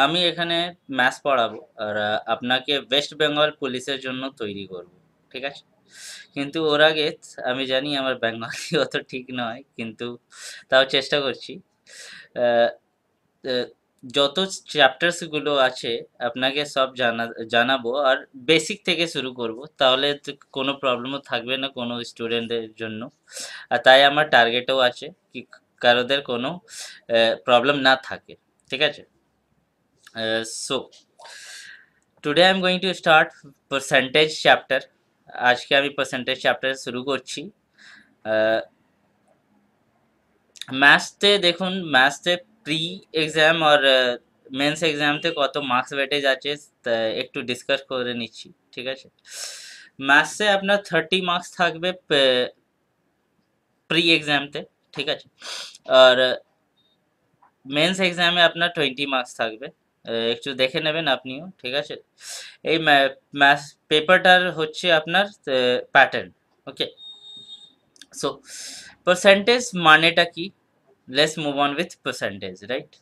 আমি এখানে ম্যাথস পড়াবো আর আপনাকে ওয়েস্ট বেঙ্গল পুলিশের জন্য তৈরি করব, ঠিক আছে? কিন্তু ওর আগে আমি জানি আমার বেঙ্গলি অত ঠিক নয়, কিন্তু তাও চেষ্টা করছি। আহ, আহ, যত চ্যাপ্টার্স গুলো আছে আপনাকে সব জানাবো, আর বেসিক থেকে শুরু করব, তাহলে তো কোনো প্রবলেমও থাকবে না কোনো স্টুডেন্টদের জন্য। আর তাই আমার টার্গেটও আছে কি কারোদের কোনো প্রবলেম না থাকে, ঠিক আছে? So today I'm going to start percentage chapter. আজকে আমি পার্সেন্টেজ চ্যাপ্টার শুরু করছি। ম্যাথসতে দেখুন, ম্যাথসতে প্রি এক্সাম আর মেন্স এক্সামতে কত মার্কস ওয়েটেজ আছে তা একটু ডিসকাস করে নিচ্ছি, ঠিক আছে? ম্যাথসে আপনার 30 মার্কস থাকবে প্রি এক্সামতে, ঠিক আছে? আর মেন্স এক্সামে আপনার 20 মার্কস থাকবে। একটু দেখে নেবেন আপনিও, ঠিক আছে? এই ম্যাথ পেপারটার হচ্ছে আপনার প্যাটার্ন, ওকে? সো পার্সেন্টেজ মানেটা কি? Let's move on with percentage, right?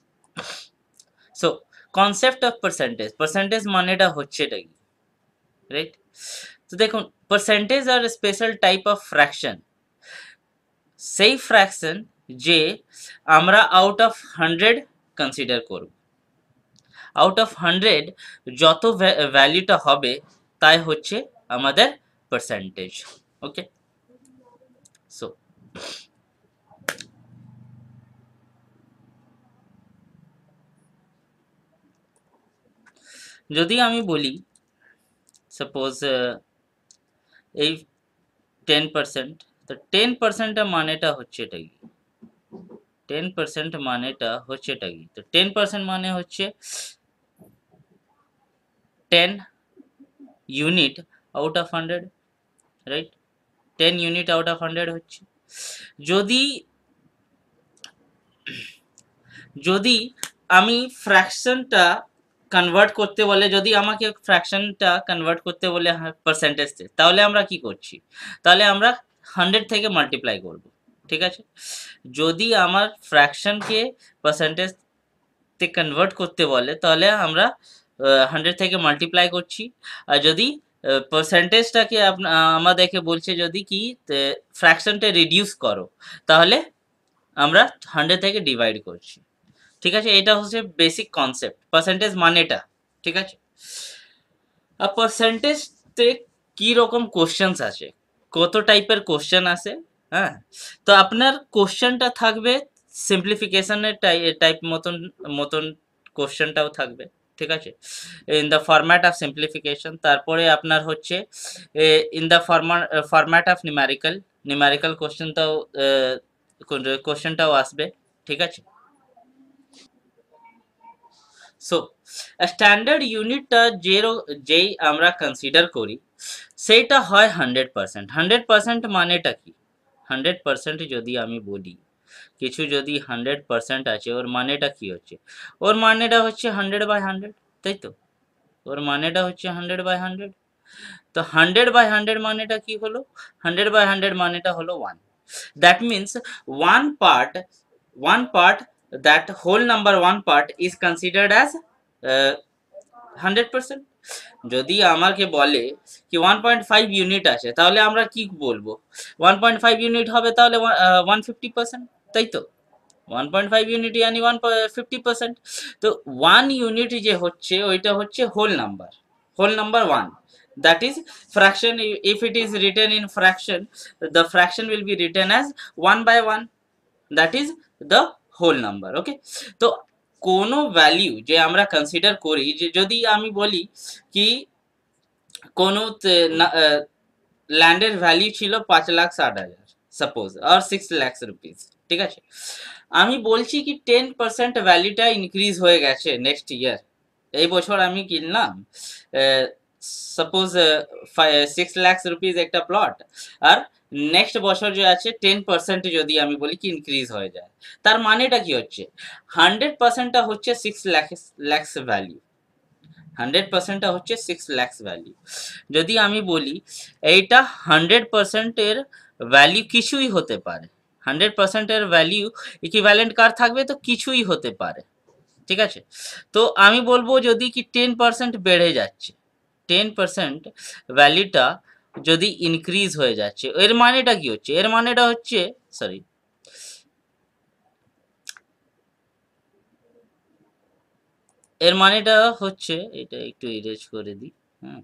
So concept of percentage, percentage মানেটা হচ্ছেটা কি, রাইট? তো দেখুন, percentage are special type of fraction, সেই ফ্র্যাকশন যে আমরা আউট অফ 100 কনসিডার করব। আউট অফ 100 যত ভ্যালুটা হবে তাই হচ্ছে আমাদের পার্সেন্টেজ, ওকে? সো যদি আমি বলি সাপোজ এই 10%, তো 10% মানেটা হচ্ছে এটা কি? 10% মানেটা হচ্ছে এটা কি? তো 10% মানে হচ্ছে 10 unit out of 100, right? 10 unit out of 100 হচ্ছে। যদি যদি আমি ফ্র্যাকশনটা কনভার্ট করতে বলে, যদি আমাকে ফ্র্যাকশনটা কনভার্ট করতে বলে পার্সেন্টেজে, তাহলে আমরা কি করছি? তাহলে আমরা 100 থেকে মাল্টিপ্লাই করব, ঠিক আছে? যদি আমার ফ্র্যাকশনকে পার্সেন্টেজতে কনভার্ট করতে বলে তাহলে আমরা 100 থেকে মাল্টিপ্লাই করছি। আর যদি পার্সেন্টেজটাকে আমাদেরকে বলছে যদি কি ফ্র্যাকশনটা রিডিউস করো, তাহলে আমরা 100 থেকে ডিভাইড করছি, ঠিক আছে? এটা হচ্ছে বেসিক কনসেপ্ট পার্সেন্টেজ মানেটা, ঠিক আছে? আর পার্সেন্টেজতে কি রকম কোশ্চেন্স আছে, কত টাইপের কোশ্চেন আছে, হ্যাঁ? তো আপনার কোশ্চেনটা থাকবে সিম্পলিফিকেশনের টাইপ মতন মতন কোশ্চেনটাও থাকবে, ঠিক আছে? In the format of simplification. তারপরে আপনার হচ্ছে in the format of numerical, numerical কোশ্চেনটাও আসবে, ঠিক আছে? সো স্ট্যান্ডার্ড ইউনিটটা যেই আমরা কনসিডার করি সেইটা হয় 100%। 100% মানেটা কি? 100% যদি আমি বলি, কিছু যদি 100% আছে ওর মানেটা কি হচ্ছে? ওর মানেটা হচ্ছে 100/100, তাই তো? ওর মানেটা হচ্ছে 100/100। তো 100/100 মানেটা কি হলো? 100/100 মানেটা হলো 1। That means one part, one part, that whole number one part is considered as 100%। যদি আমাকে বলে কি 1.5 ইউনিট আছে, তাহলে আমরা কি বলবো? 1.5 ইউনিট হবে তাহলে 150%, তাই তো? 1.5 ইউনিট यानी 150%। তো 1 ইউনিট যে হচ্ছে ওইটা হচ্ছে whole number 1, that is fraction. If it is written in fraction, the fraction will be written as 1/1, that is the whole number, okay? তো কোনো ভ্যালিউ যে আমরা কনসিডার করি, যে যদি আমি বলি কি কোনো ল্যান্ডের ভ্যালু ছিল 5,60,000 সাপোজ, আর 6 লাখ রুপিস, ঠিক আছে? আমি বলছি কি 10% ভ্যালুটা ইনক্রিজ হয়ে গেছে নেক্সট ইয়ার। এই বছর আমি কিনলাম সাপোজ 6 লাখ রুপিস একটা প্লট, আর নেক্সট বছর যে আছে 10% যদি আমি বলি কি ইনক্রিজ হয়ে যায়, তার মানেটা কি হচ্ছে? 100%টা হচ্ছে 6 লাখ ভ্যালু, 100%টা হচ্ছে 6 লাখ ভ্যালু। যদি আমি বলি এইটা 100%-এর ভ্যালু কিছুই হতে পারে, 100%-এর ভ্যালু ইকুইভ্যালেন্ট কার থাকবে? তো কিছুই হতে পারে, ঠিক আছে। তো আমি বলবো যদি কি 10% বেড়ে যাচ্ছে, 10% ভ্যালুটা যদি ইনক্রিজ হয়ে যাচ্ছে, এর মানেটা কি হচ্ছে? এর মানেটা হচ্ছে, সরি, এর মানেটা হচ্ছে, এটা একটু ইরেজ করে দিই। হ্যাঁ,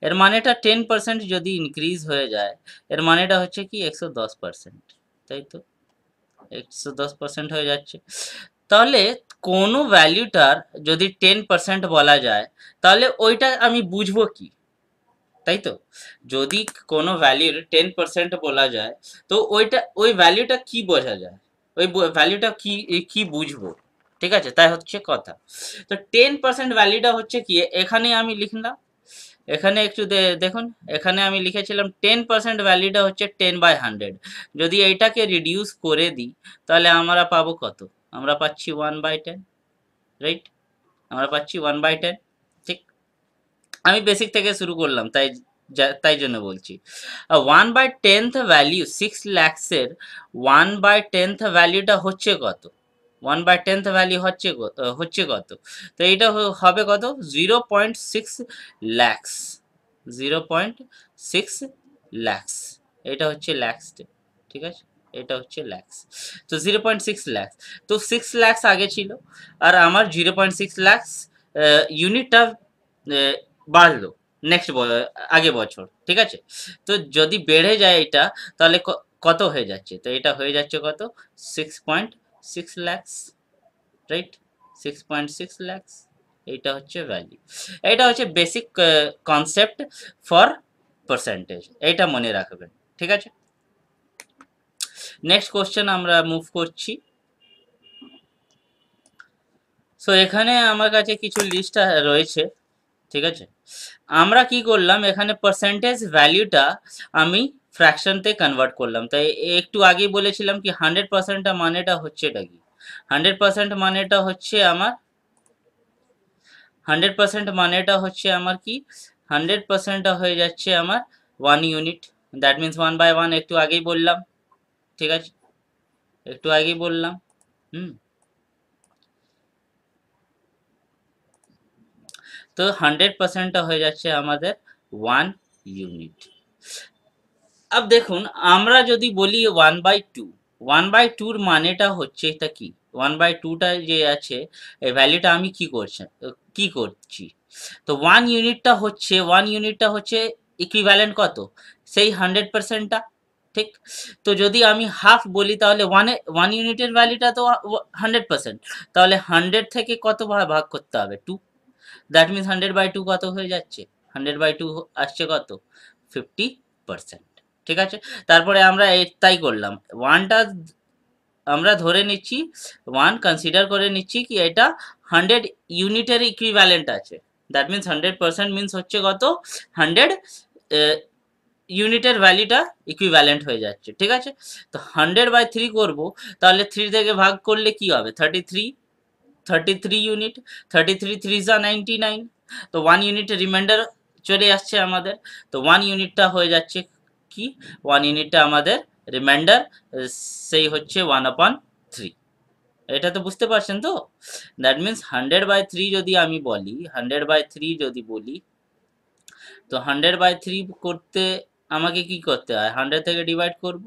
এর মানেটা 10% যদি ইনক্রিজ হয়ে যায়, এর মানেটা হচ্ছে কি 110%, তাই তো? 110% হয়ে যাচ্ছে। তাহলে কোনো ভ্যালুটার যদি 10% বলা যায়, তাহলে ওইটা আমি বুঝবো কি, তাই তো? যদি কোনো ভ্যালুর 10% বলা যায়, তো ওইটা, ওই ভ্যালুটা কি বোঝা যায়, ওই ভ্যালুটা কি, কি বুঝবো, ঠিক আছে? তাই হচ্ছে কথা। তো 10% ভ্যালুটা হচ্ছে কি, এখানে আমি লিখলাম, এখানে একটু দেখুন, এখানে আমি লিখেছিলাম 10% ভ্যালুটা হচ্ছে 10/100। যদি এইটাকে রিডিউস করে দিই, তাহলে আমরা পাবো কত? আমরা পাচ্ছি 1/10, রাইট? আমরা পাচ্ছি 1/10, ঠিক? আমি বেসিক থেকে শুরু করলাম, তাই তাই জন্য বলছি। 1/10 ভ্যালু 6 lakhs-এর 1/10 ভ্যালুটা হচ্ছে কত? 1/10 ভ্যালু হচ্ছে কত? তো এটা হবে কত? 0.6 lakhs, 0.6 lakhs, এটা হচ্ছে ল্যাক্স, ঠিক আছে? এটা হচ্ছে ল্যাক্স। তো 0.6 lakhs, তো 6 lakhs আগে ছিল, আর আমার 0.6 lakhs ইউনিটটা বাড়লো নেক্সট আগে বছর, ঠিক আছে? তো যদি বেড়ে যায় এটা, তাহলে কত হয়ে যাচ্ছে? তো এটা হয়ে যাচ্ছে কত? 6.6 lakhs, রাইট? 6.6 lakhs, এইটা হচ্ছে ভ্যালু। এটা হচ্ছে বেসিক কনসেপ্ট ফর পার্সেন্টেজ, এইটা মনে রাখবেন, ঠিক আছে? নেক্সট কোশ্চেন আমরা মুভ করছি। সো এখানে আমার কাছে কিছু লিস্ট রয়েছে, ঠিক আছে? আমরা কি করলাম, এখানে পার্সেন্টেজ ভ্যালুটা আমি ফ্র্যাকশনতে কনভার্ট করলাম। তাই একটু আগেই বলেছিলাম কি 100% মানেটা হচ্ছে এটা কি, 100% মানেটা হচ্ছে আমার, 100% মানেটা হচ্ছে আমার কি, 100% হয়ে যাচ্ছে আমার 1 ইউনিট, দ্যাট মিন্স 1/1, একটু আগেই বললাম, ঠিক আছে? একটু আগেই বললাম। হুম। তো 100%টা হয়ে যাচ্ছে আমাদের 1 ইউনিট। আব দেখুন, আমরা যদি বলি 1/2, 1/2 মানেটা হচ্ছে এটা কি, 1/2টা যে আছে, এই ভ্যালুটা আমি কি করছি? তো 1 ইউনিটটা হচ্ছে ইকুইভ্যালেন্ট কত? সেই 100%টা, ঠিক? তো যদি আমি হাফ বলি, তাহলে 1 ইউনিটের ভ্যালুটা তো 100%, তাহলে 100 থেকে কত ভাগ করতে হবে? 2, দ্যাট মিন্স 100/2 কত হয়ে যাচ্ছে? 100/2 আসছে কত? 50%, ঠিক আছে? তারপরে আমরা তাই করলাম, ওয়ানটা আমরা ধরে নিচ্ছি, ওয়ান কনসিডার করে নিচ্ছি কি এটা 100 ইউনিটের ইকুইভ্যালেন্ট আছে, দ্যাট মিন্স 100% মিন্স হচ্ছে কত? 100 ইউনিটের ভ্যালুটা ইকুইভ্যালেন্ট হয়ে যাচ্ছে, ঠিক আছে? তো 100/3 করব, তাহলে 3 থেকে ভাগ করলে কি হবে? 33 ইউনিট, 33 3 99, তো 1 ইউনিট রিমাইন্ডার চলে আসছে আমাদের। তো 1 ইউনিটটা হয়ে যাচ্ছে কি, 1 ইউনিটটা আমাদের রিমাইন্ডার, সেই হচ্ছে 1/3। এটা তো বুঝতে পারছেন তো? দ্যাট মিন্স 100/3 যদি আমি বলি, 100/3 যদি বলি, তো 100/3 করতে আমাকে কি করতে হয়? 100 থেকে ডিভাইড করব,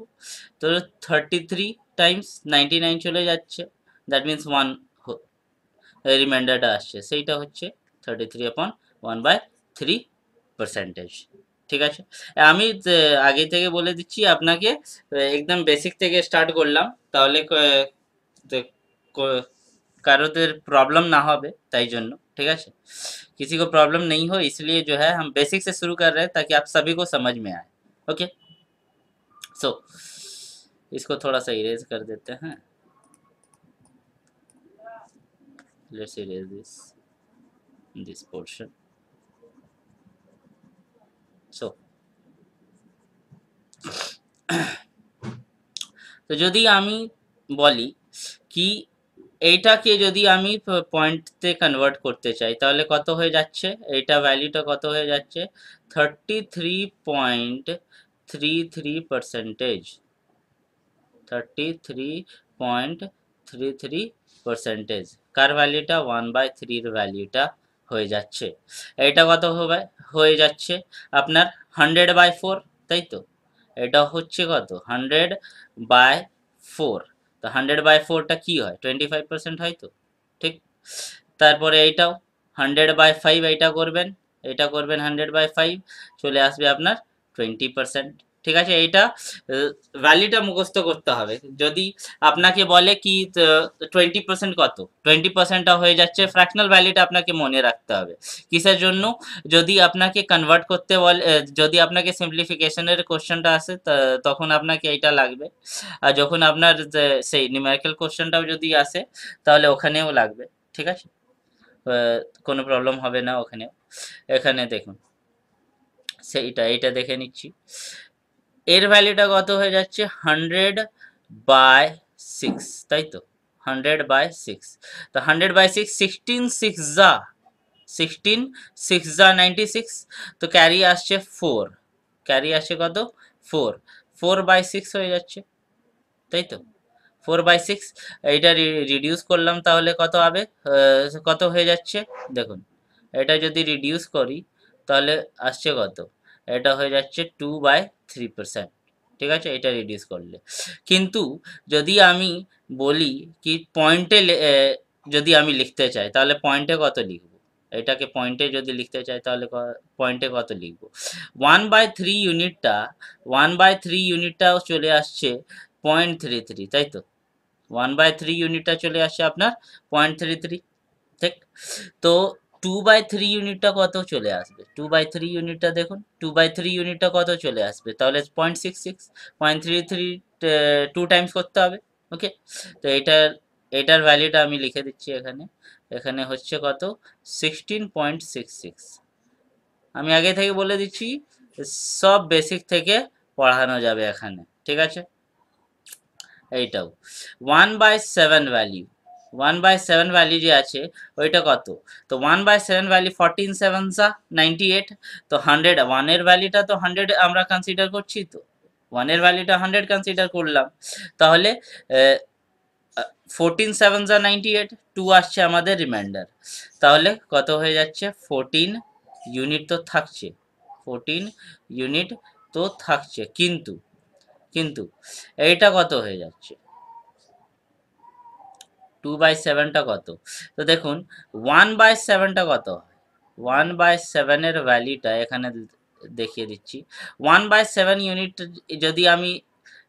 তো 33 টাইমস 99 চলে যাচ্ছে, দ্যাট মিন্স 1 রিমাইন্ডারটা আসছে, সেইটা হচ্ছে 33/1/3 পার্সেন্টেজ, ঠিক আছে? আমি আগে থেকে বলে দিচ্ছি আপনাকে, একদম বেসিক থেকে স্টার্ট করলাম, তাহলে কারোদের प्रॉब्लम ना হবে, তাই জন্য, ঠিক আছে? किसी को प्रॉब्लम नहीं हो, इसलिए जो है हम बेसिक से शुरू कर रहे हैं, ताकि आप सभी को समझ में आए। ओके, सो इसको थोड़ा सा इरेज कर देते हैं, लेट्स इरेज दिस पोर्शन। सो তো যদি আমি বলি কি এইটাকে যদি আমি পয়েন্টতে কনভার্ট করতে চাই, তাহলে কত হয়ে যাচ্ছে? এইটা ভ্যালুটা কত হয়ে যাচ্ছে? 33%, কার ভ্যালুটা 1/3 এর ভ্যালুটা হয়ে যাচ্ছে। এটা কত হয়ে যাচ্ছে আপনার 100/4, তাই তো? এটা হচ্ছে কত 100/4, তো 100/4টা কি হয় 25% হয় তো, ঠিক? তারপরে এইটাও 100/5, এটা করবেন 100/5, চলে আসবে আপনার 20%, ঠিক আছে? এইটা ভ্যালিটা মুখস্থ করতে হবে। যদি আপনাকে বলে কি 20% কত, 20%টা হয়ে যাচ্ছে ফ্র্যাকশনাল ভ্যালিটা আপনাকে মনে রাখতে হবে। কিসের জন্য? যদি আপনাকে কনভার্ট করতে বলে, যদি আপনাকে সিম্পলিফিকেশনের কোশ্চেনটা আসে তখন আপনাকে এইটা লাগবে। আর যখন আপনার সেই নিউমেরিক্যাল কোশ্চেনটাও যদি আসে তাহলে ওখানেও লাগবে, ঠিক আছে? কোনো প্রবলেম হবে না ওখানে। এখানে দেখুন এইটা দেখে নিচ্ছি, এর ভ্যালুটা কত হয়ে যাচ্ছে 100/6, তাই তো? 100/6, তো 100/6 16 6 যা 96, তো ক্যারি আসছে 4, ক্যারি আসছে কত 4, 4/6 হয়ে যাচ্ছে, তাই তো? 4/6, এইটা রিডিউস করলাম তাহলে কত হবে, কত হয়ে যাচ্ছে দেখুন, এটা যদি রিডিউস করি তাহলে আসছে কত, এটা হয়ে যাচ্ছে 2/3%, ঠিক আছে? এটা রিডিউস করলে। কিন্তু যদি আমি বলি কি পয়েন্টে যদি আমি লিখতে চাই তাহলে পয়েন্টে কত লিখব, এটাকে পয়েন্টে যদি লিখতে চাই তাহলে পয়েন্টে কত লিখব? 1/3 ইউনিটটাও চলে আসছে 0.33, তাই তো? 1/3 ইউনিটটা চলে আসছে আপনার 0.33, ঠিক? তো 2/3 ইউনিটটা কত চলে আসবে, 2/3 ইউনিটটা দেখুন, 2/3 ইউনিটটা কত চলে আসবে তাহলে 0.66, 0.33 টু টাইমস করতে হবে, ওকে? তো এটার ভ্যালুটা আমি লিখে দিচ্ছি এখানে, এখানে হচ্ছে কত 16.66। আমি আগে থেকে বলে দিচ্ছি সব বেসিক থেকে পড়ানো যাবে এখানে, ঠিক আছে? এইটাও 1/7 ভ্যালু, 1/7 ভ্যালু যে আছে ওইটা কত, তো 1/7 ভ্যালু 14 7 98, তো 100 1-এর ভ্যালুটা তো 100 আমরা কনসিডার করছি, তো 1-এর ভ্যালুটা 100 কনসিডার করলাম, তাহলে 14 7 98, 2 আসছে আমাদের রিমাইন্ডার, তাহলে কত হয়ে যাচ্ছে 14 ইউনিট তো থাকছে, 14 ইউনিট তো থাকছে, কিন্তু কিন্তু এইটা কত হয়ে যাচ্ছে 2/7টা কত, তো দেখুন 1/7টা কত হয়, 1/7-এর ভ্যালুটা এখানে দেখিয়ে দিচ্ছি। 1/7 ইউনিট যদি আমি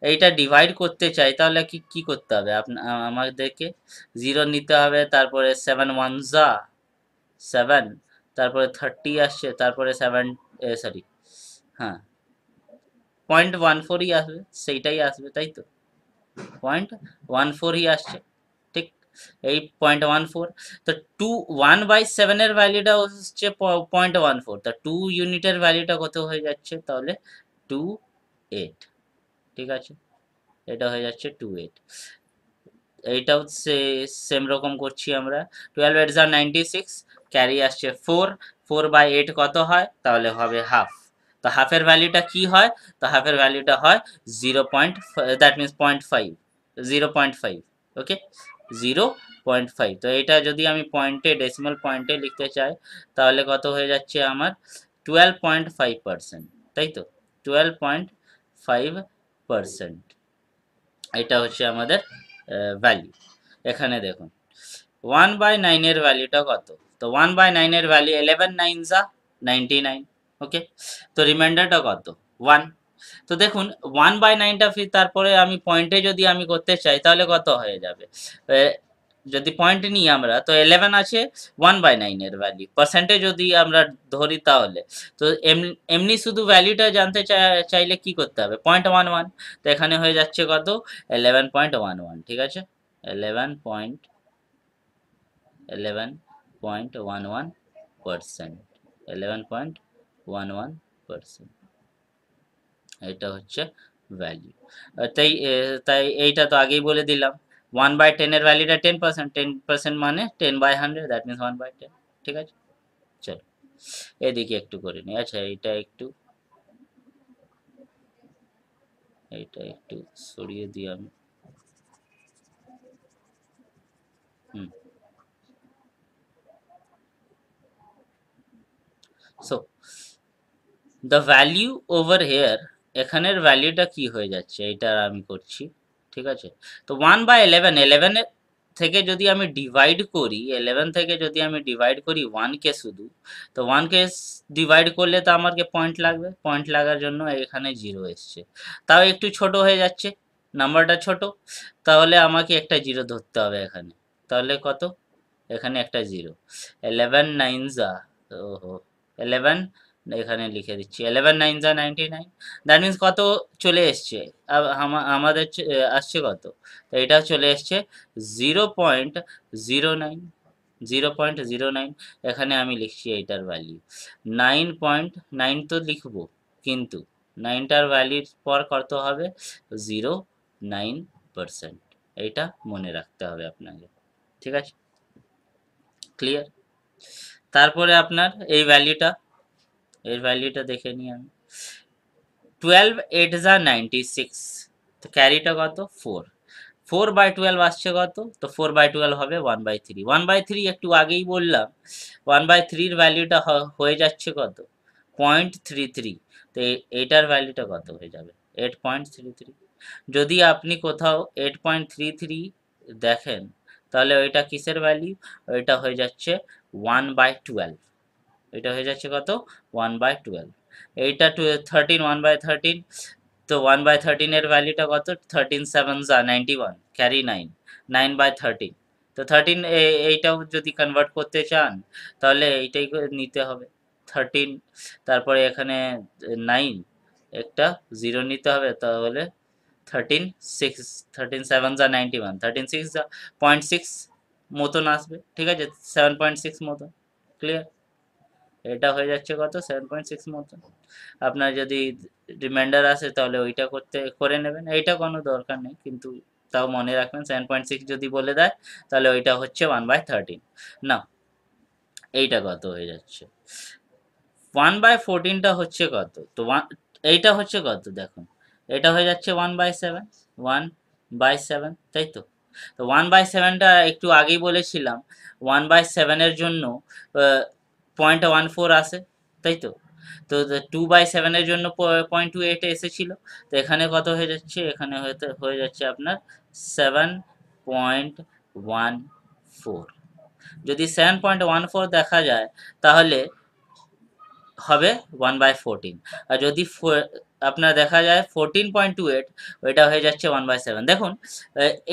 এইটা ডিভাইড করতে চাই তাহলে কি করতে হবে, আমাদেরকে 0 নিতে হবে, তারপরে 7 1 7, তারপরে 30 আসছে, তারপরে 7, সরি, হ্যাঁ 0.14ই আসবে, সেইটাই আসবে, তাই তো? 0.14ই আসছে, ঠিক? এই 0.14, তো 1/7-এর ভ্যালুটা হচ্ছে 0.14, তা 2 ইউনিটের ভ্যালুটা কত হয়ে যাচ্ছে তাহলে 28, ঠিক আছে? এটা হয়ে যাচ্ছে 28। এইটাও সেম রকম করছি আমরা, 12 8 96, ক্যারি আসছে 4, 4/8 কত হয় তাহলে হবে হাফ, তো হাফের ভ্যালুটা কি হয়, তো হাফের ভ্যালুটা হয় 0. দ্যাট মিনস 0.5, 0.5, ওকে 0.5, তো এটা যদি আমি পয়েন্টে ডেসিমাল পয়েন্টে লিখতে চাই তাহলে কত হয়ে যাচ্ছে আমার 12.5%, তাই তো? 12.5%, এটা হচ্ছে আমাদের ভ্যালু। এখানে দেখুন 1/9-এর ভ্যালুটা কত, তো 1/9-এর ভ্যালু 11 9 99, ওকে? তো রিমাইন্ডারটা কত 1, তো দেখুন 1/9টা তারপরে আমি পয়েন্টে যদি আমি করতে চাই তাহলে কত হয়ে যাবে, যদি পয়েন্ট নিই আমরা তো 11 আছে 1/9-এর ভ্যালু, পার্সেন্টে যদি আমরা ধরি তাহলে, তো এমনি শুধু ভ্যালুটা জানতে চাইলে কি করতে হবে 0.11, তো এখানে হয়ে যাচ্ছে কত 11.11, ঠিক আছে? 11.11%, 11.11%, এটা হচ্ছে ভ্যালু। তাই এইটা তো আগেই বলে দিলাম 1/10-এর ভ্যালুটা 10%, 10% মানে 10/100, দ্যাট মিনস 1/10, ঠিক আছে? চলো এদিকে একটু করে নিই, আচ্ছা এইটা একটু এইটা একটু সরিয়ে দিই আমি। So the value over here, এখানের ভ্যালিউটা কি হয়ে যাচ্ছে এইটা আমি করছি, ঠিক আছে। তো 1/11, 11 থেকে যদি আমি ডিভাইড করি, 11 থেকে যদি আমি ডিভাইড করি 1 কে শুধু, তো 1 কে ডিভাইড করলে তো আমাকে পয়েন্ট লাগবে, পয়েন্ট লাগার জন্য এখানে 0 এসছে। তাও একটু ছোট হয়ে যাচ্ছে, নাম্বারটা ছোট, তাহলে আমাকে একটা 0 ধরতে হবে এখানে। তাহলে কত, এখানে একটা 0, 11 9 যা, ওহো 11, এখানে লিখে দিচ্ছি 11 9 যা 99, দ্যাট মিন্স কত চলে এসছে, আমাদের আসছে কত, তো এটা চলে এসছে 0.09, 0.09। এখানে আমি লিখছি এইটার ভ্যালিউ 9.9, তো লিখবো, কিন্তু 9টার ভ্যালির পর কত হবে, 0.9%, এইটা মনে রাখতে হবে আপনাকে, ঠিক আছে, ক্লিয়ার। তারপরে আপনার এই ভ্যালিউটা, এর ভ্যালিউটা দেখে নিই আমি, 12 8 যা 96, তো ক্যারিটা কত 4, 4/12 আসছে কত, তো 4/12 হবে 1/3, 1/3 একটু আগেই বললাম 1/3 ভ্যালিউটা হয়ে যাচ্ছে কত, 0.33, তো এইটার ভ্যালিউটা কত হয়ে যাবে 8.33। যদি আপনি কোথাও 8.33 দেখেন, তাহলে ওইটা কিসের ভ্যালিউ, ওইটা হয়ে যাচ্ছে 1/12, এটা হয়ে যাচ্ছে কত 1/12। এইটা 13, 1/13, তো 1/13 এর ভ্যালুটা কত, 13 7 যা 91, ক্যারি 9, 9/13, তো 13 এইটাও যদি কনভার্ট করতে চান তাহলে এইটাই নিতে হবে 13, তারপরে এখানে 9, একটা 0 নিতে হবে, তাহলে 13 6, 13 7 যা 91, 13 6 যা 0.6 মতন আসবে, ঠিক আছে, 7.6 মতন, ক্লিয়ার। এটা হয়ে যাচ্ছে কত 7.6 মতো। আপনার যদি রিমাইন্ডার আসে তাহলে ওইটা করে নেবেন, এইটা কোনো দরকার নেই, কিন্তু তাও মনে রাখবেন 7.6 যদি বলে দেয় তাহলে ওইটা হচ্ছে 1/13। না, এইটা কত হয়ে যাচ্ছে 1/14টা হচ্ছে কত, তো এইটা হচ্ছে কত দেখুন, এটা হয়ে যাচ্ছে 1/7, 1/7, তাই তো। তো 1/7টা একটু আগেই বলেছিলাম 1/7 জন্য 0.14 আসে, তাই তো। তো 2/7 জন্য 0.28 এসেছিল, তো এখানে কত হয়ে যাচ্ছে, এখানে হয়ে যাচ্ছে আপনার 7.14। যদি 7.14 দেখা যায় তাহলে হবে 1/14, আর যদি আপনার দেখা যায় 14.28, ওইটা হয়ে যাচ্ছে 1/7। দেখুন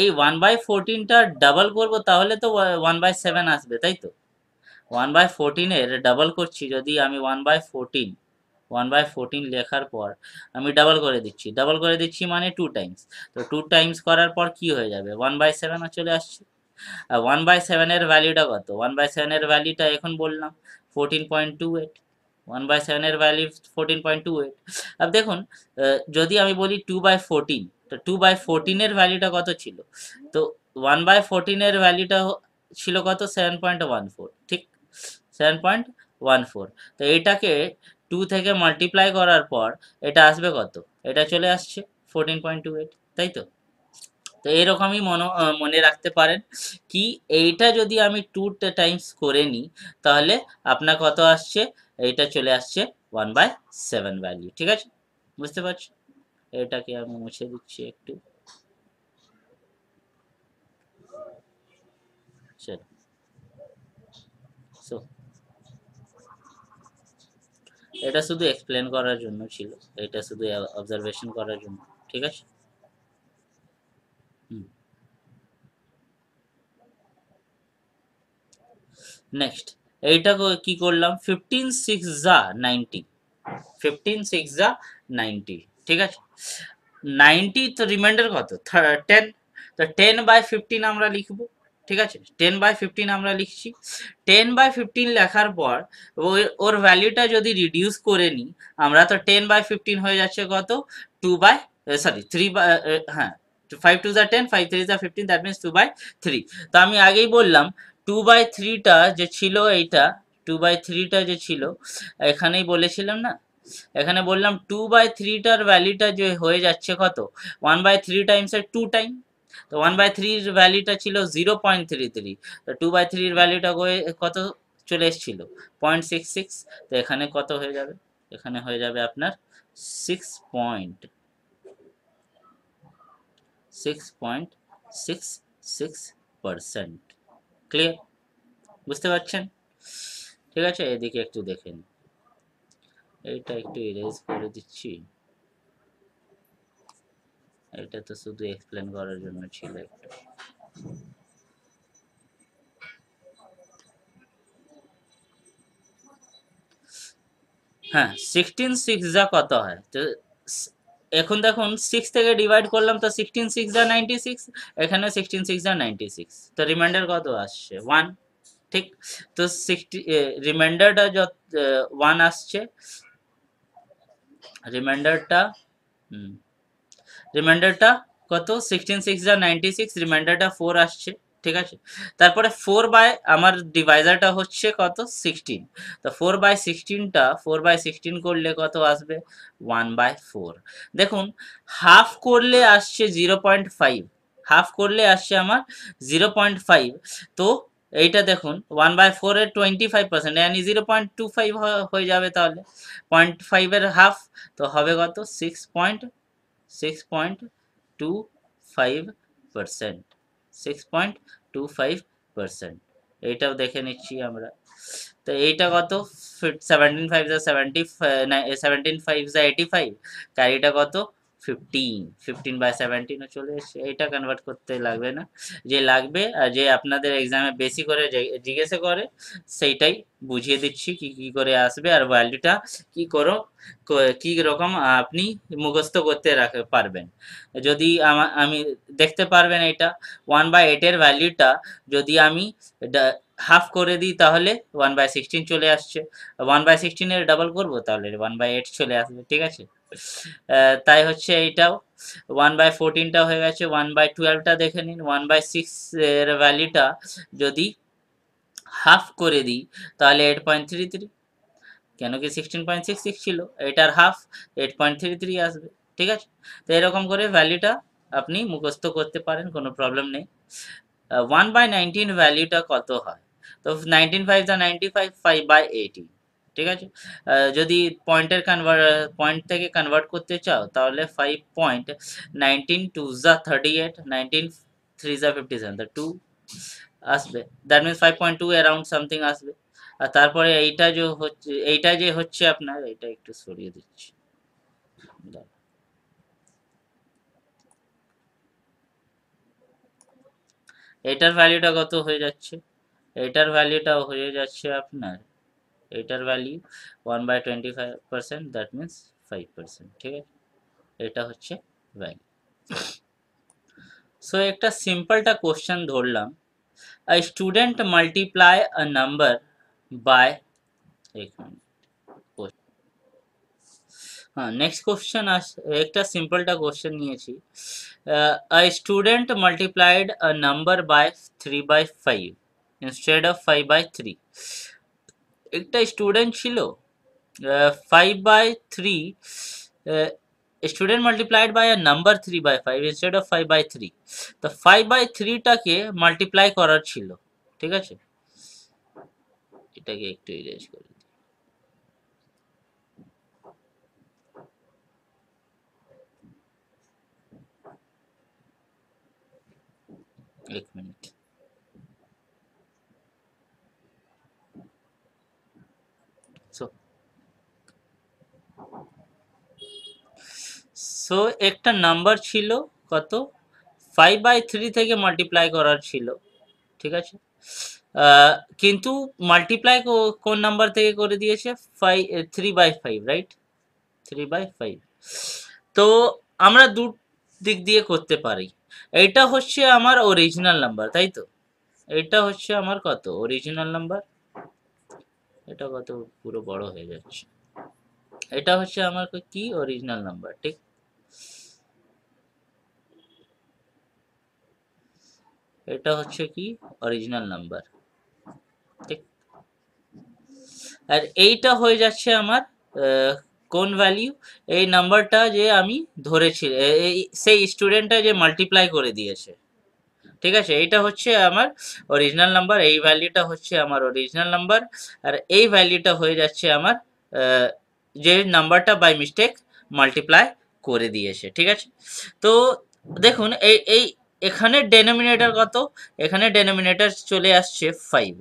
এই 1/14টা ডাবল করব তাহলে তো 1/7 আসবে, তাই তো। 1/14 ডাবল করছি, যদি আমি 1/14 লেখার পর আমি ডাবল করে দিচ্ছি, ডাবল করে দিচ্ছি মানে 2 টাইমস, তো 2 টাইমস করার পর কি হয়ে যাবে 1/7 চলে আসছে। আর 1/7 ভ্যালুটা কত, 1/7 ভ্যালুটা এখন বললাম 14.28, 1/7 ভ্যালু 14.28। আর দেখুন যদি আমি বলি 2/14, তো 2/14 ভ্যালুটা কত ছিল, তো 1/14 ভ্যালুটা ছিল কত 7.14, ঠিক 7.14, তো এইটাকে 2 থেকে মাল্টিপ্লাই করার পর এটা আসবে কত, এটা চলে আসছে 14.28, তাই তো। তো এরকমই মনে রাখতে পারেন কি, এইটা যদি আমি 2 টাইমস করে নিই তাহলে আপনার কত আসছে, এইটা চলে আসছে 1/7 ভ্যালু, ঠিক আছে, বুঝতে পারছি। এটাকে আমি মুছে দিচ্ছি একটু, চলো। সো এটা শুধু এক্সপ্লেন করার জন্য ছিল, এটা শুধু অবজারভেশন করার জন্য, ঠিক আছে। হুম, নেক্সট এইটা কি করলাম, 15 6 যা 90, 15 6 যা 90, ঠিক আছে। 90, তো রিমাইন্ডার কত 10, তো 10/15 আমরা লিখবো, ঠিক আছে, 10/15 আমরা লিখছি। 10/15 লেখার পর ওর ভ্যালুটা যদি রিডিউস করে নিই আমরা, তো 10/15 হয়ে যাচ্ছে কত 2 বাই, সরি 3 বাই, হ্যাঁ 5 2 যা 10, 5 3 যা 15, দ্যাট মিনস 2/3। তো আমি আগেই বললাম 2/3টা যে ছিল এইটা, 2/3টা যে ছিল এখানেই বলেছিলাম না এখানে বললাম 2/3টার ভ্যালুটা যে হয়ে যাচ্ছে কত 1/3 টাইমস এর 2 টাইম, তো 1/3 এর ভ্যালুটা ছিল 0.33, তো 2/3 এর ভ্যালুটা কত চলে এসেছিল 0.66, তো এখানে কত হয়ে যাবে, এখানে হয়ে যাবে আপনার 6.66%। ক্লিয়ার, বুঝতে পারছেন? ঠিক আছে, এদিকে একটু দেখেন, এইটা একটু ইরেজ করে দিচ্ছি, এটা তো শুধু এক্সপ্লেন করার জন্য ছিল একটু। হ্যাঁ 16 6 যা কত হয়, তো এখন দেখুন 6 থেকে ডিভাইড করলাম তো 16 6 যা 96, এখানে 16 6 যা 96, তো রিমাইন্ডার কত আসছে 1, ঠিক, তো 60 রিমাইন্ডারটা যত 1 আসছে, রিমাইন্ডারটা রিমাইন্ডারটা কত 16 6 যা 96, রিমাইন্ডারটা 4 আসছে, ঠিক আছে, তারপরে 4 বাই আমার ডিভাইজারটা হচ্ছে কত 16, তো 4/16টা 4/16 করলে কত আসবে 1/4, দেখুন হাফ করলে আসছে 0.5, হাফ করলে আসছে আমার 0.5, তো এইটা দেখুন 1/4 এর 25%, यानी 0.25 হয়ে যাবে, তাহলে 0.5 এর হাফ, তো হবে কত 6.25%, 6.25%, এইটাও দেখে নিচ্ছি আমরা, তো এইটা কত 17 5 যা 70, 17 5 যা 85, ক্যারিটা কত 15/17 চলে এসছে, এইটা কনভার্ট করতে লাগবে না, যে লাগবে আর যে আপনাদের এক্সামে বেশি করে জিজ্ঞাসা করে সেইটাই বুঝিয়ে দিচ্ছি কি কি করে আসবে, আর ভ্যালুটা কি করো কি রকম আপনি মুখস্থ করতে পারবেন, যদি আমি দেখতে পারবেন এটা 1/8 এর ভ্যালুটা যদি আমি হাফ করে দিই তাহলে 1/16 চলে আসছে, 1/16 এর ডাবল করব তাহলে 1/8 চলে আসবে, ঠিক আছে, তাই হচ্ছে এইটাও 1/14টা হয়ে গেছে, 1/12টা দেখে নিন, 1/6 এর ভ্যালুটা যদি হাফ করে দিই তাহলে 8.33, কেন কি 16.66 ছিল, এটার হাফ 8.33 আসবে, ঠিক আছে, তো এরকম করে ভ্যালুটা আপনি মুখস্থ করতে পারেন, কোনো প্রবলেম নেই। 1/19 ভ্যালুটা কত হয়, তো 19 5 যা 95, 5/18, ঠিক আছে, যদি পয়েন্ট থেকে কনভার্ট করতে চাও তাহলে 5.19 2 যা 38, 19 3 যা 57, তো 2 আসবে, দ্যাট মিনস 5.2 অ্যারাউন্ড সামথিং আসবে, আর তারপরে এইটা যে হচ্ছে আপনার, এটা একটু সরিয়ে দিচ্ছি, এটার ভ্যালুটা কত হয়ে যাচ্ছে, এটার ভ্যালুটা হয়ে যাচ্ছে আপনার, এটার ভ্যালু 1/25%, দ্যাট মিনস 5%, ঠিক আছে, এটা হচ্ছে ভ্যালু। সো একটা সিম্পলটা কোশ্চেন ধরলাম, a student multiply a number by, এক মিনিট, হ্যাঁ নেক্সট কোশ্চেন একটা সিম্পলটা কোশ্চেন নিয়েছি, a student multiplied a number by 3/5 instead of 5/3, একটা স্টুডেন্ট ছিল 5/3, student multiplied by a number 3/5 instead of 5/3, তো 5/3টাকে মাল্টিপ্লাই করার ছিল, ঠিক আছে, এটাকে একটু ইরেজ করে দিই, এক মিনিট, সো সো একটা নাম্বার ছিল কত 5/3 থেকে মাল্টিপ্লাই করার ছিল, ঠিক আছে, কিন্তু মাল্টিপ্লাই কোন নাম্বার থেকে করে দিয়েছে 3/5, রাইট, 3/5, তো আমরা দু দিক দিয়ে করতে পারি, এইটা হচ্ছে আমার অরিজিনাল নাম্বার, তাই তো, এটা হচ্ছে আমার কত অরিজিনাল নাম্বার, এটা কত পুরো বড় হয়ে যাচ্ছে, এটা হচ্ছে আমার কি অরিজিনাল নাম্বার, ঠিক, এটা হচ্ছে কি অরিজিনাল নাম্বার, ঠিক, আর এইটা হয়ে যাচ্ছে আমার কোন ভ্যালু? এই নাম্বারটা যে আমি ধরেছি, সেই স্টুডেন্টটা যে মাল্টিপ্লাই করে দিয়েছে, ঠিক আছে? এইটা হচ্ছে আমার অরিজিনাল নাম্বার, এই ভ্যালুটা হচ্ছে আমার অরিজিনাল নাম্বার, আর এই ভ্যালুটা হয়ে যাচ্ছে আমার যে নাম্বারটা বাই মিস্টেক মাল্টিপ্লাই করে দিয়েছে, ঠিক আছে? তো দেখুন এই এখানে ডেনোমিনেটর কত? এখানে ডেনোমিনেটর চলে আসছে 5,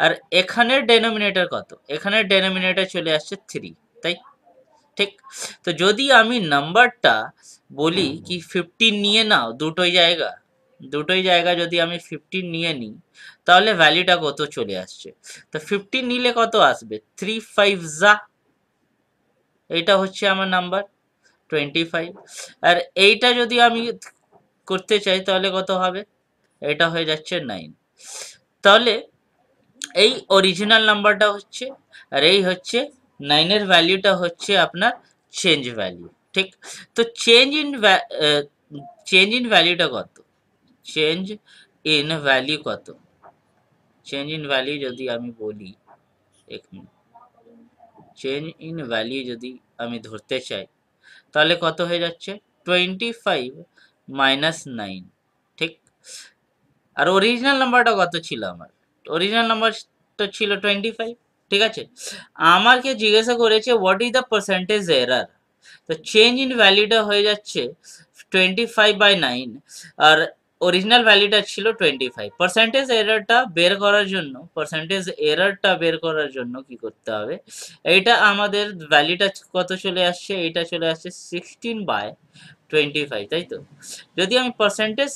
আর এখানের ডেনোমিনেটর কত? এখানের ডেনোমিনেটর চলে আসছে 3, তাই? ঠিক? তো যদি আমি নাম্বারটা বলি কি 15 নিয়ে নাও দুটোই জায়গা যদি আমি 15 নিয়ে নিই, তাহলে ভ্যালুটা কত চলে আসছে? তো 15 নিলে কত আসবে? 3 5 যা, এইটা হচ্ছে আমার নাম্বার 25। আর এইটা যদি আমি করতে চাই তাহলে কত হবে? এটা হয়ে যাচ্ছে 9। তাহলে এই অরিজিনাল নাম্বারটা হচ্ছে, আর এই হচ্ছে 9 এর ভ্যালুটা হচ্ছে আপনার চেঞ্জ ভ্যালু, ঠিক? তো চেঞ্জ ইন ভ্যালুটা কত? চেঞ্জ ইন ভ্যালু কত? চেঞ্জ ইন ভ্যালু যদি আমি বলি, এক মিনিট, চেঞ্জ ইন ভ্যালু যদি আমি ধরতে চাই তাহলে কত হয়ে যাচ্ছে? 25 মাইনাস 9, ঠিক? আর অরিজিনাল নাম্বারটা কত ছিল আমার? অরিজিনাল নাম্বারটা ছিল 25, ঠিক আছে? আমাকে জিজ্ঞাসা করেছে what is the percentage error. তো চেঞ্জ ইন ভ্যালুটা হয়ে যাচ্ছে 25/9, আর অরিজিনাল ভ্যালুটা ছিল 25। পার্সেন্টেজ এরারটা বের করার জন্য কি করতে হবে? এইটা আমাদের ভ্যালুটা কত চলে আসছে? এইটা চলে আসছে 16/25, তাই তো? যদি আমি পার্সেন্টেজ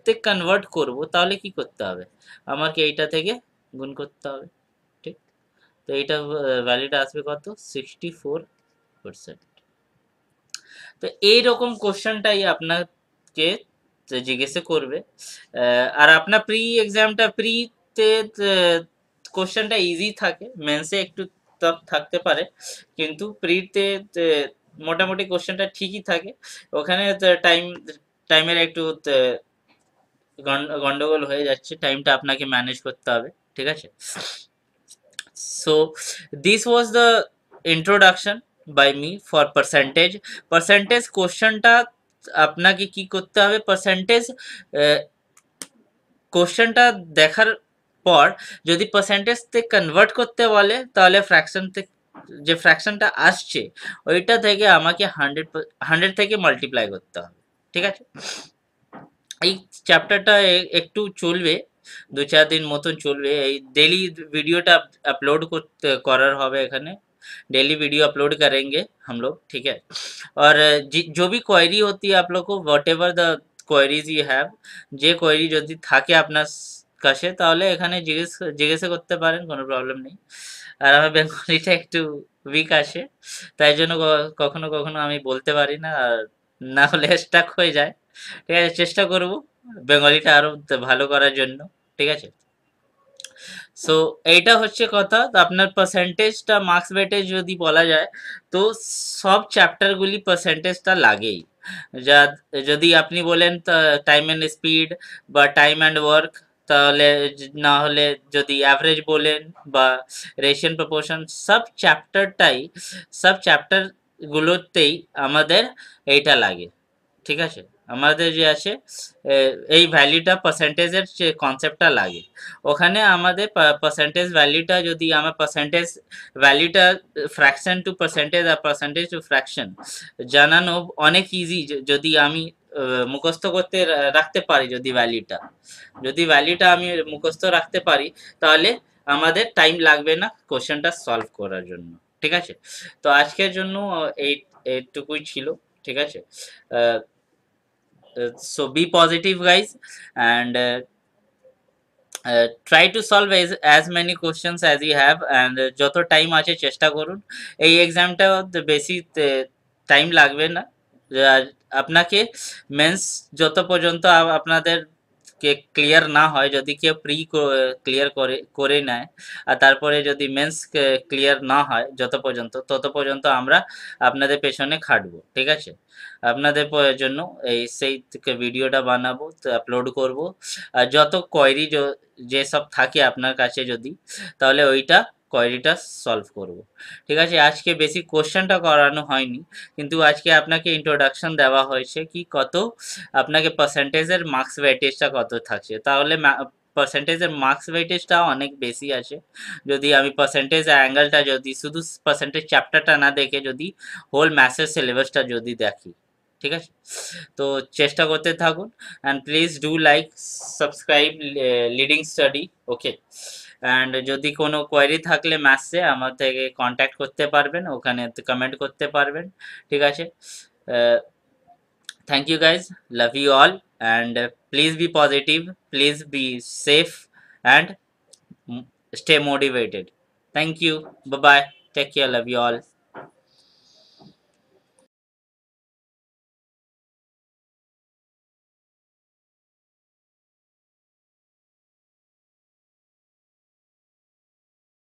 তে কনভার্ট করব তাহলে কি করতে হবে? আমাকে এইটা থেকে গুণ করতে হবে, ঠিক? তো এইটা ভ্যালুটা আসবে কত? 64%। তো এইরকম কোশ্চেনটাই আপনাকে জিজ্ঞেস করবে। আর আপনার প্রিতে কোশ্চেনটা ইজি থাকে, মেন্সে একটু টাফ থাকতে পারে, কিন্তু প্রিতে মোটামুটি কোশ্চেনটা ঠিকই থাকে। ওখানে টাইমের একটু গন্ডগোল হয়ে যাচ্ছে, টাইমটা আপনাকে ম্যানেজ করতে হবে, ঠিক আছে? So this was the introduction by me for percentage কোশ্চেনটা আপনাকে কি করতে হবে? কোশ্চেনটা দেখার পর যদি পার্সেন্টেজ তে কনভার্ট করতে বলে তাহলে যে ফ্র্যাকশনটা আসছে ওইটা থেকে আমাকে 100 থেকে মাল্টিপ্লাই করতে হবে, ঠিক আছে? এই চ্যাপ্টারটা একটু চলবে, 2-4 दिन মতন চলবে। এই डेली वीडियोটা अपलोड করার হবে এখানে। डेली वीडियो अपलोड करेंगे हम लोग, ठीक है? और जो भी क्वेरी होती है आप लोग को, whatever the queries you have, যে কোয়েরি যদি থাকে আপনার কাছে তাহলে এখানে জিজ্ঞাসা করতে পারেন, কোনো প্রবলেম নেই। আর আমার বেঙ্গলিটা একটু উইক আসে, তাই জন্য কখনো কখনো আমি বলতে পারি না, আর না হলে স্টাক হয়ে যায়, ঠিক আছে? চেষ্টা করব বেঙ্গলিটা আরো ভালো করার জন্য, ঠিক আছে? সো এইটা হচ্ছে কথা। তো আপনার পার্সেন্টেজটা মার্কস বেটে যদি বলা যায় তো সব চ্যাপ্টারগুলি পার্সেন্টেজটা লাগেই। যা যদি আপনি বলেন টাইম অ্যান্ড স্পিড বা টাইম অ্যান্ড ওয়ার্ক, তাহলে না হলে যদি অ্যাভারেজ বলেন বা রেশিয়ান প্রপোর্শন, সব চ্যাপ্টারগুলোতেই আমাদের এইটা লাগে, ঠিক আছে? আমাদের যে আছে এই ভ্যালুটা পার্সেন্টেজের যে কনসেপ্টটা লাগে, ওখানে আমাদের পার্সেন্টেজ ভ্যালুটা যদি আমার পার্সেন্টেজ ভ্যালুটা ফ্র্যাকশন টু পার্সেন্টেজ আর পার্সেন্টেজ টু ফ্র্যাকশন জানানো অনেক ইজি, যদি আমি মুখস্থ করতে রাখতে পারি। যদি ভ্যালুটা আমি মুখস্থ রাখতে পারি তাহলে আমাদের টাইম লাগবে না কোশ্চেনটা সলভ করার জন্য, ঠিক আছে? তো আজকের জন্য এইটুকুই ছিল, ঠিক আছে? So be positive guys, and try to solve as many questions as you have, and যত টাইম আছে চেষ্টা করুন। এই এক্সামটা বেশি টাইম লাগবে না, আপনাকে মেন্স যত পর্যন্ত আপনাদের ক্লিয়ার না হয়, যদি কেউ প্রি ক্লিয়ার করে নেয় আর তারপরে যদি মেন্স ক্লিয়ার না হয় তত পর্যন্ত আমরা আপনাদের পেছনে খাটবো, ঠিক আছে? আপনাদের জন্য সেই ভিডিওটা বানাবো, আপলোড করব। আর যত কোয়েরি যেসব থাকে আপনার কাছে যদি, তাহলে ওইটা কোয়েরিটা সলভ করব। ঠিক আছে, আজকে বেশি কোশ্চেনটা করানো হয়নি, কিন্তু আজকে আপনাকে ইন্ট্রোডাকশন দেওয়া হয়েছে কি কত আপনাকে পার্সেন্টেজের মার্কস ওয়েটেজটা কত থাকছে, তাহলে পার্সেন্টেজের মার্কস ওয়েটেজটা অনেক বেশি আছে। যদি আমি পার্সেন্টেজ অ্যাঙ্গেলটা যদি শুধু পার্সেন্টেজ চ্যাপ্টারটা না দেখে যদি হোল ম্যাথসের সিলেবাসটা যদি দেখি, ঠিক আছে, তো চেষ্টা করতে থাকুন। And please do like subscribe leading study, okay. And যদি কোনো কোয়েরি থাকলে ম্যাথসে আমার থেকে কন্ট্যাক্ট করতে পারবেন, ওখানে কমেন্ট করতে পারবেন, ঠিক আছে। Thank you guys, love you all, and please be positive, please be safe, and stay motivated. Thank you, bye bye, take care, love you all.